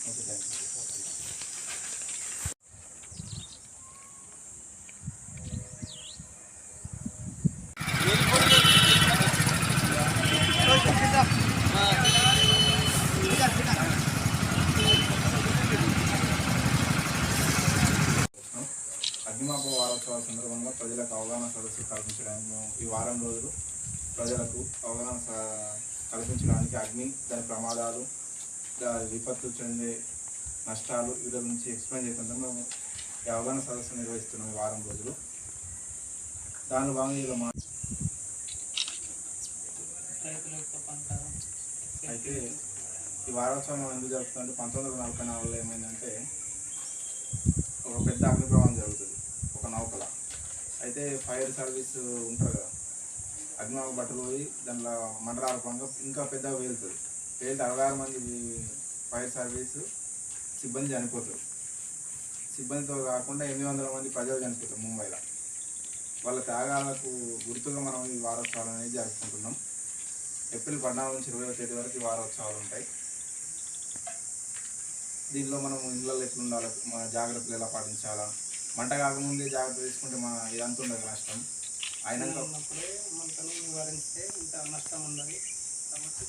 Okay, thank you. అగ్నిమాపక వారోత్సవాల సందర్భంగా ప్రజలకు అవగాహన సదస్సు కల్పించడానికి మేము ఈ వారం రోజులు ప్రజలకు అవగాహన కల్పించడానికి అగ్ని, దాని ప్రమాదాలు, విపత్తు చెందే నష్టాలు వీళ్ళ గురించి ఎక్స్ప్లెయిన్ చేయకుండా మేము ఈ అవగాహన సదస్సు నిర్వహిస్తున్నాం ఈ వారం రోజులు. దాని భాగంగా అయితే ఈ వారోత్సవం ఎందుకు జరుగుతుందంటే 1944లో ఏమైందంటే ఒక పెద్ద అగ్ని ప్రమాదం జరుగుతుంది ఒక నౌకల. అయితే ఫైర్ సర్వీస్ ఉంటారు కదా, అగ్నిమాపక బట్టలు పోయి దాంట్లో మండలార్పంగా ఇంకా పెద్దగా పేలుతుంది. పేలితే 66 మంది ఫైర్ సర్వీసు సిబ్బంది చనిపోతారు. సిబ్బందితో కాకుండా 800 మంది ప్రజలు చనిపోతారు ముంబైలో. వాళ్ళ త్యాగాలకు గుర్తుగా మనం ఈ వారోత్సవాలు అనేది జరుపుకుంటున్నాం. ఏప్రిల్ 14 నుంచి 20వ తేదీ వరకు ఈ వారోత్సవాలు ఉంటాయి. దీనిలో మనం ఇళ్ళల్లో ఎట్లా ఉండాలి, మన జాగ్రత్తలు ఎలా పాటించాలా, మంట కాకముందే జాగ్రత్త తీసుకుంటే మన ఇదంతా ఉండదు నష్టం. అయినా ఉన్నప్పుడే మంటను నివారిస్తే ఇంత నష్టం ఉండదు కాబట్టి